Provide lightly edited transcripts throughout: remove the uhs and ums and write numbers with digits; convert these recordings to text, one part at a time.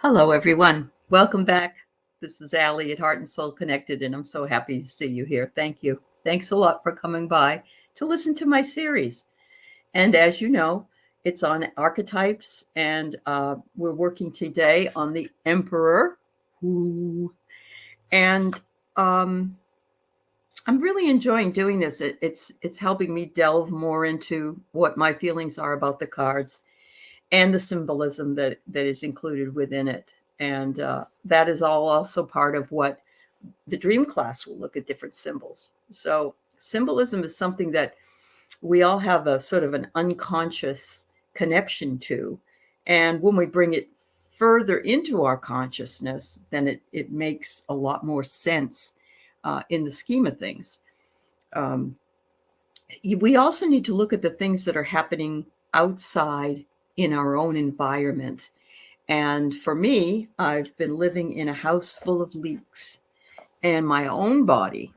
Hello, everyone. Welcome back. This is Allie at Heart and Soul Connected, and I'm so happy to see you here. Thank you. Thanks a lot for coming by to listen to my series. And as you know, it's on archetypes, and we're working today on the Emperor. Ooh. And I'm really enjoying doing this. It's helping me delve more into what my feelings are about the cards and the symbolism that is included within it. And that is all also part of what the dream class will look at different symbols. So symbolism is something that we all have a sort of an unconscious connection to. And when we bring it further into our consciousness, then it makes a lot more sense in the scheme of things. We also need to look at the things that are happening outside in our own environment. And for me, I've been living in a house full of leaks, and my own body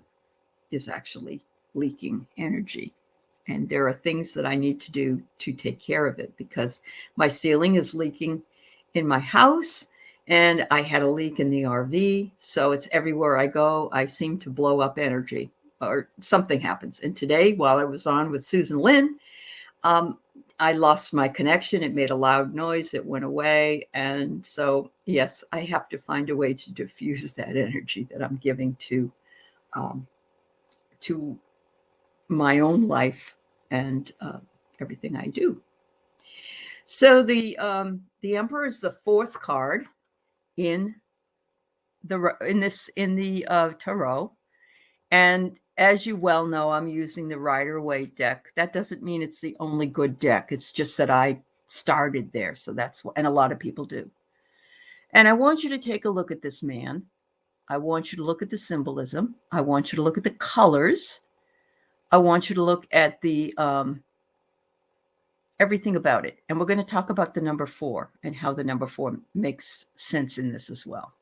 is actually leaking energy. And there are things that I need to do to take care of it, because my ceiling is leaking in my house, and I had a leak in the RV. So it's everywhere I go, I seem to blow up energy or something happens. And today, while I was on with Susan Lynn, I lost my connection. It made a loud noise. It went away. And so, yes, I have to find a way to diffuse that energy that I'm giving to my own life and everything I do. So the Emperor is the fourth card in the tarot, and as you well know, I'm using the Rider-Waite deck. That doesn't mean it's the only good deck. It's just that I started there. So that's what, and a lot of people do. And I want you to take a look at this man. I want you to look at the symbolism. I want you to look at the colors. I want you to look at the everything about it. And we're going to talk about the number 4 and how the number 4 makes sense in this as well.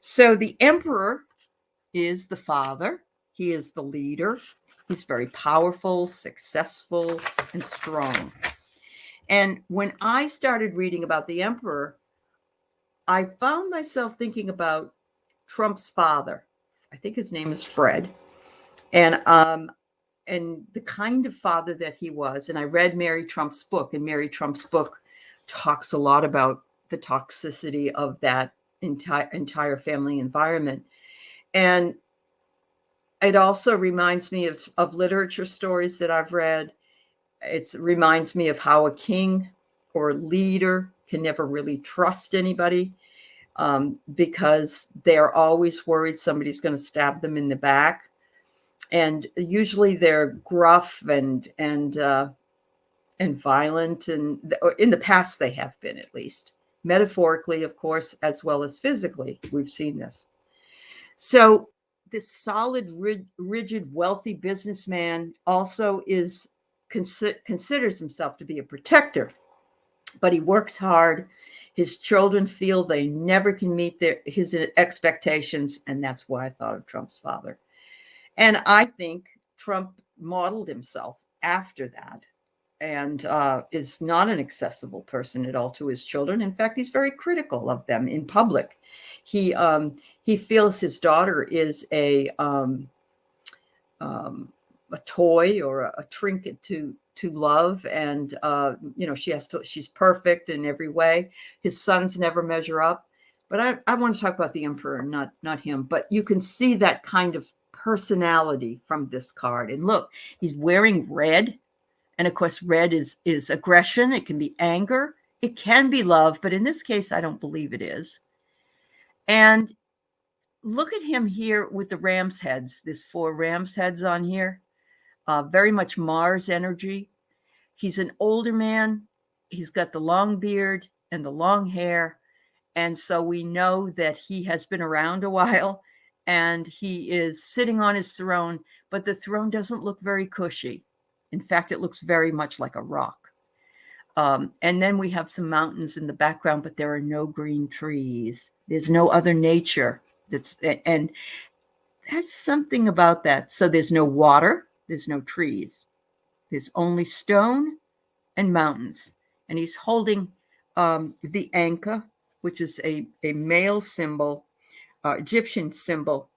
So the Emperor is the father. He is the leader. He's very powerful, successful, and strong. And when I started reading about the Emperor, I found myself thinking about Trump's father. I think his name is Fred. And the kind of father that he was. And I read Mary Trump's book, and Mary Trump's book talks a lot about the toxicity of that entire family environment. And it also reminds me of literature stories that I've read. It reminds me of how a king or leader can never really trust anybody because they're always worried somebody's going to stab them in the back. And usually they're gruff and violent, and in the past they have been, at least metaphorically, of course, as well as physically. We've seen this. So this solid, rigid, wealthy businessman also considers himself to be a protector, but he works hard. His children feel they never can meet his expectations, and that's why I thought of Trump's father. And I think Trump modeled himself after that, and is not an accessible person at all to his children. In fact, he's very critical of them in public. He feels his daughter is a toy or a trinket to love, and she's perfect in every way. His sons never measure up. But I want to talk about the Emperor, not him. But you can see that kind of personality from this card. And look, he's wearing red. And of course, red is aggression. It can be anger. It can be love. But in this case, I don't believe it is. And look at him here with the ram's heads. There's 4 ram's heads on here. Very much Mars energy. He's an older man. He's got the long beard and the long hair. And so we know that he has been around a while, and he is sitting on his throne, but the throne doesn't look very cushy. In fact, it looks very much like a rock. And then we have some mountains in the background, but there are no green trees. There's no other nature. And that's something about that. So there's no water. There's no trees. There's only stone and mountains. And he's holding the anka, which is a male symbol, Egyptian symbol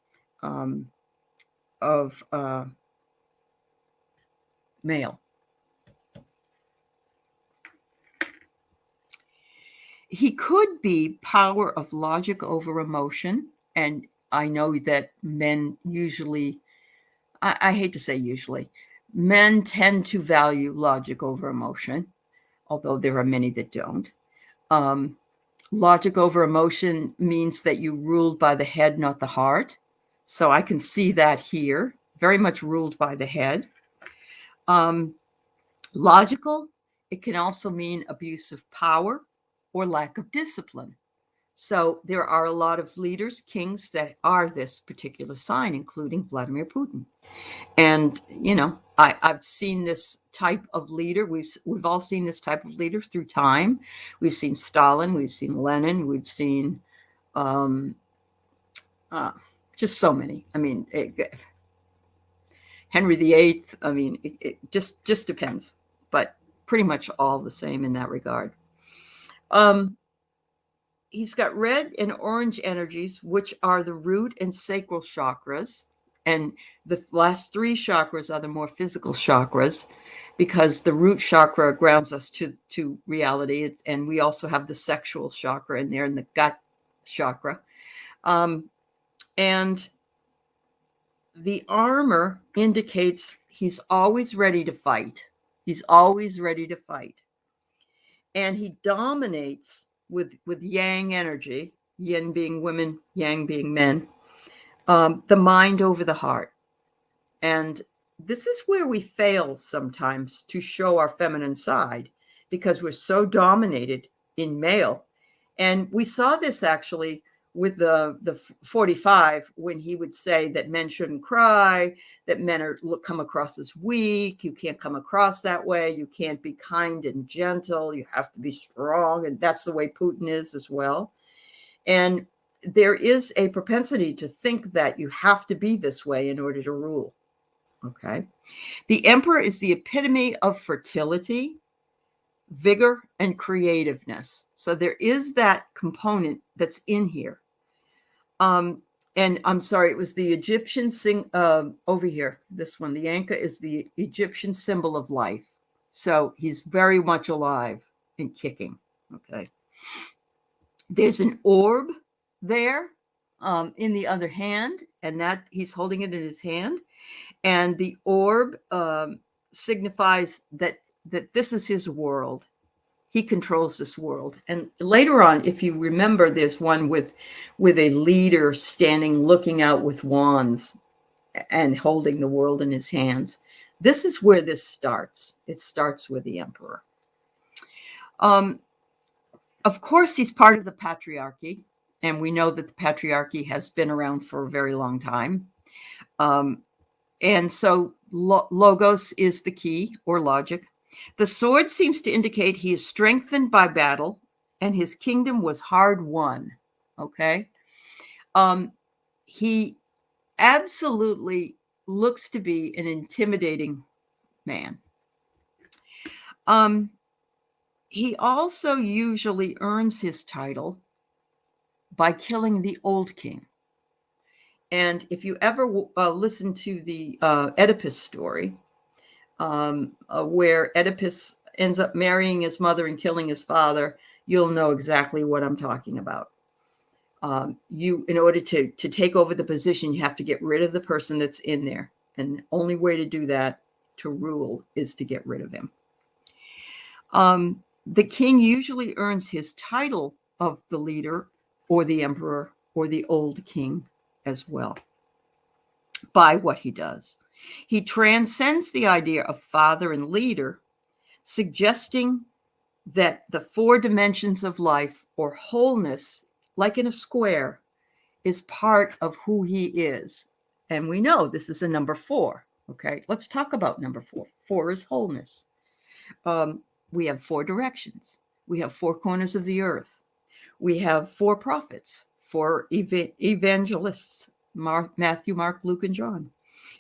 of male. He could be power of logic over emotion. And I know that men usually, I hate to say usually, men tend to value logic over emotion, although there are many that don't. Logic over emotion means that you ruled by the head, not the heart. So I can see that here, very much ruled by the head. Logical, it can also mean abuse of power or lack of discipline. So there are a lot of leaders, kings that are this particular sign, including Vladimir Putin. And, you know, I've seen this type of leader. We've all seen this type of leader through time. We've seen Stalin, we've seen Lenin, we've seen just so many. I mean, Henry VIII. I mean, it just depends, but pretty much all the same in that regard. He's got red and orange energies, which are the root and sacral chakras. And the last three chakras are the more physical chakras, because the root chakra grounds us to reality. And we also have the sexual chakra in there, and the gut chakra. And the armor indicates he's always ready to fight. He's always ready to fight. And he dominates with yang energy, yin being women, yang being men, the mind over the heart. And this is where we fail sometimes to show our feminine side, because we're so dominated in male. And we saw this actually with the 45, when he would say that men shouldn't cry, that men come across as weak. You can't come across that way. You can't be kind and gentle. You have to be strong. And that's the way Putin is as well. And there is a propensity to think that you have to be this way in order to rule. Okay. The emperor is the epitome of fertility, vigor, and creativeness. So there is that component that's in here. And I'm sorry, it was the Egyptian over here. This one, the Anka, is the Egyptian symbol of life. So he's very much alive and kicking. Okay. There's an orb there in the other hand, and that he's holding it in his hand. And the orb signifies that this is his world. He controls this world. And later on, if you remember, there's one with a leader standing, looking out with wands and holding the world in his hands. This is where this starts. It starts with the emperor. Of course, he's part of the patriarchy. And we know that the patriarchy has been around for a very long time. And so logos is the key, or logic. The sword seems to indicate he is strengthened by battle, and his kingdom was hard won. Okay. He absolutely looks to be an intimidating man. He also usually earns his title by killing the old king. And if you ever listen to the Oedipus story, where Oedipus ends up marrying his mother and killing his father, you'll know exactly what I'm talking about. In order to take over the position, you have to get rid of the person that's in there. And the only way to do that, to rule, is to get rid of him. The king usually earns his title of the leader or the emperor or the old king as well by what he does. He transcends the idea of father and leader, suggesting that the four dimensions of life, or wholeness, like in a square, is part of who he is. And we know this is a number 4. Okay, let's talk about number 4. 4 is wholeness. We have 4 directions. We have 4 corners of the earth. We have 4 prophets, 4 evangelists, Matthew, Mark, Luke, and John.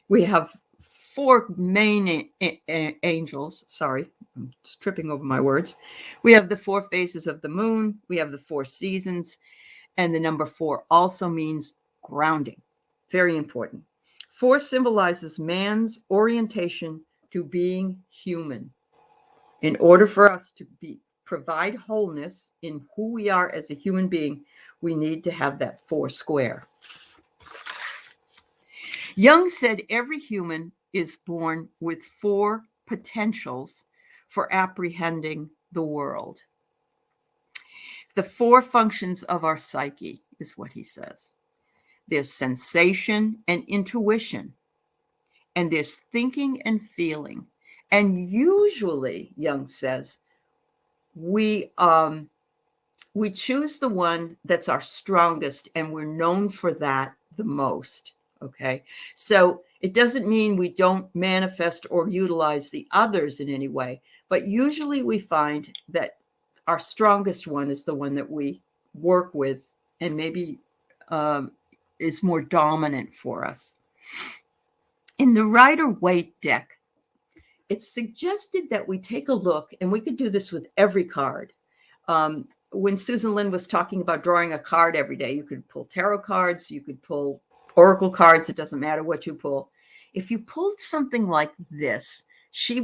We have four main angels. Sorry, I'm just tripping over my words. We have the four phases of the moon. We have the four seasons. And the number 4 also means grounding. Very important. 4 symbolizes man's orientation to being human. In order for us to provide wholeness in who we are as a human being, we need to have that 4 square. Jung said every human is born with 4 potentials for apprehending the world. The 4 functions of our psyche is what he says. There's sensation and intuition, and there's thinking and feeling. And usually, Jung says, we choose the one that's our strongest, and we're known for that the most. Okay, so it doesn't mean we don't manifest or utilize the others in any way, but usually we find that our strongest one is the one that we work with and maybe is more dominant for us. In the Rider-Waite deck, it's suggested that we take a look, and we could do this with every card. When Susan Lynn was talking about drawing a card every day, you could pull tarot cards, you could pull oracle cards, it doesn't matter what you pull. If you pulled something like this, she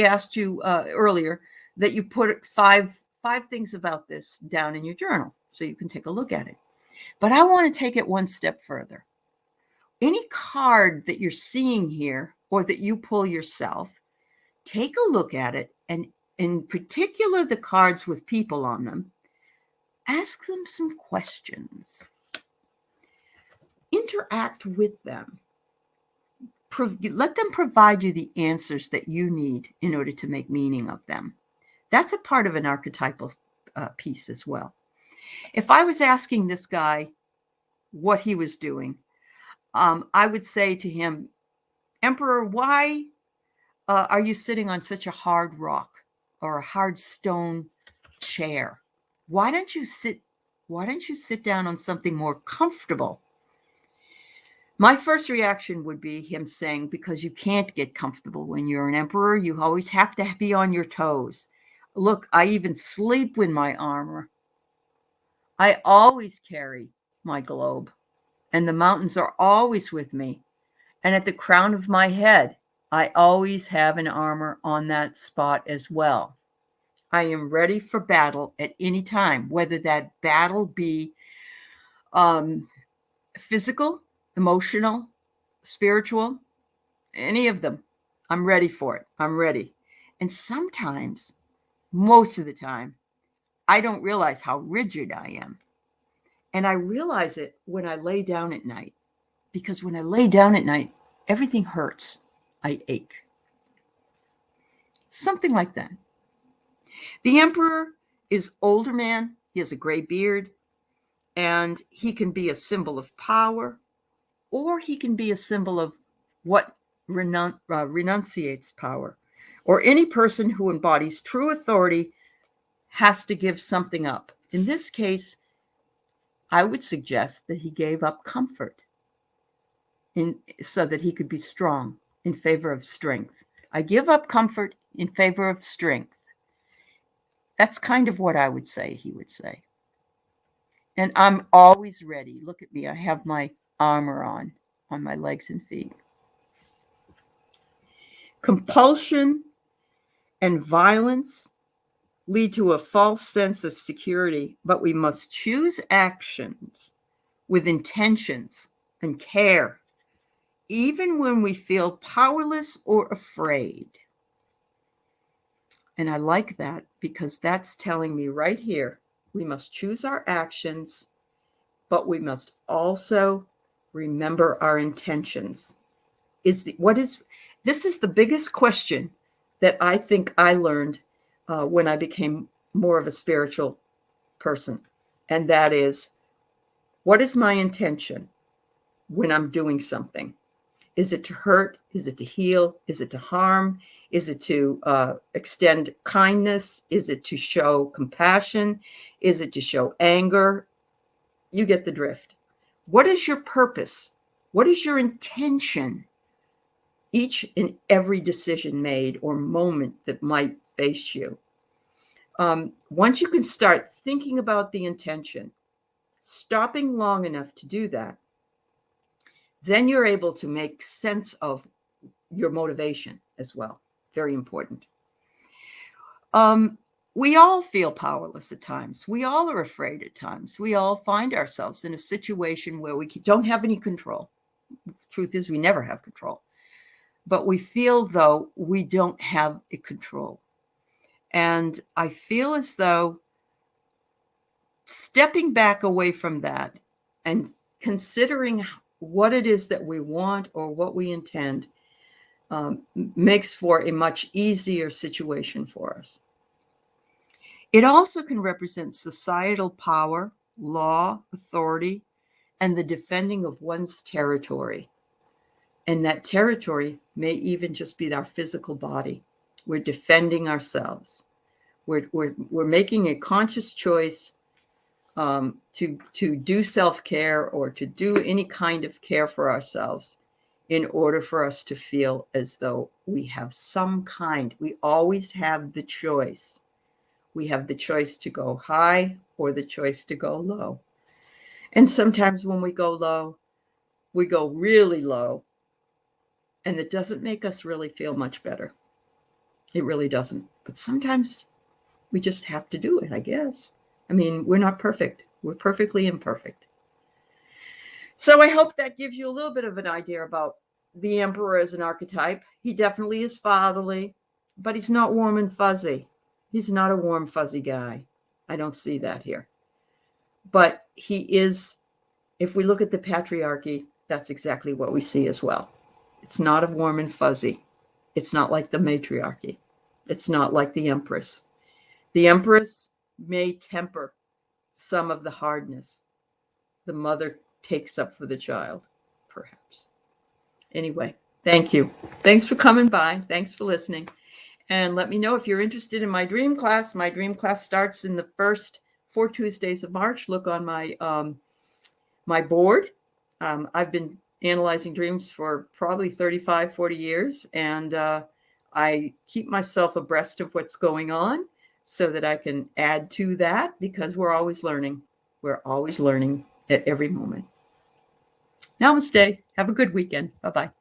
asked you earlier that you put five things about this down in your journal so you can take a look at it. But I want to take it one step further. Any card that you're seeing here or that you pull yourself, take a look at it, and in particular the cards with people on them, ask them some questions. Interact with them. Let them provide you the answers that you need in order to make meaning of them. That's a part of an archetypal piece as well. If I was asking this guy what he was doing, I would say to him, Emperor, why are you sitting on such a hard rock or a hard stone chair? Why don't you sit down on something more comfortable? My first reaction would be him saying, because you can't get comfortable when you're an emperor. You always have to be on your toes. Look, I even sleep with my armor. I always carry my globe, and the mountains are always with me. And at the crown of my head, I always have an armor on that spot as well. I am ready for battle at any time, whether that battle be physical, emotional, spiritual, any of them. I'm ready for it. I'm ready. And sometimes, most of the time, I don't realize how rigid I am. And I realize it when I lay down at night, because when I lay down at night, everything hurts. I ache. Something like that. The emperor is older man. He has a gray beard, and he can be a symbol of power, or he can be a symbol of what renunciates power, or any person who embodies true authority has to give something up. In this case, I would suggest that he gave up comfort so that he could be strong in favor of strength. I give up comfort in favor of strength. That's kind of what I would say he would say. And I'm always ready. Look at me. I have my armor on my legs and feet. Compulsion and violence lead to a false sense of security, but we must choose actions with intentions and care, even when we feel powerless or afraid. And I like that, because that's telling me right here, we must choose our actions, but we must also remember our intentions. This is the biggest question that I think I learned when I became more of a spiritual person. And that is, what is my intention when I'm doing something? Is it to hurt? Is it to heal? Is it to harm? Is it to extend kindness? Is it to show compassion? Is it to show anger? You get the drift. What is your purpose? What is your intention each and every decision made or moment that might face you. Once you can start thinking about the intention, stopping long enough to do that, then you're able to make sense of your motivation as well. Very important. We all feel powerless at times. We all are afraid at times. We all find ourselves in a situation where we don't have any control. Truth is, we never have control. But we feel, though, we don't have a control. And I feel as though stepping back away from that and considering what it is that we want or what we intend makes for a much easier situation for us. It also can represent societal power, law, authority, and the defending of one's territory. And that territory may even just be our physical body. We're defending ourselves. We're making a conscious choice to do self-care or to do any kind of care for ourselves in order for us to feel as though we have some kind. We always have the choice. We have the choice to go high or the choice to go low. And sometimes when we go low, we go really low. And it doesn't make us really feel much better. It really doesn't. But sometimes we just have to do it, I guess. I mean, we're not perfect. We're perfectly imperfect. So I hope that gives you a little bit of an idea about the Emperor as an archetype. He definitely is fatherly, but he's not warm and fuzzy. He's not a warm, fuzzy guy. I don't see that here. But he is, if we look at the patriarchy, that's exactly what we see as well. It's not a warm and fuzzy. It's not like the matriarchy. It's not like the Empress. The Empress may temper some of the hardness the mother takes up for the child, perhaps. Anyway, thank you. Thanks for coming by. Thanks for listening. And let me know if you're interested in my dream class. My dream class starts in the first 4 Tuesdays of March. Look on my my board. I've been analyzing dreams for probably 35, 40 years. And I keep myself abreast of what's going on so that I can add to that, because we're always learning. We're always learning at every moment. Namaste. Have a good weekend. Bye-bye.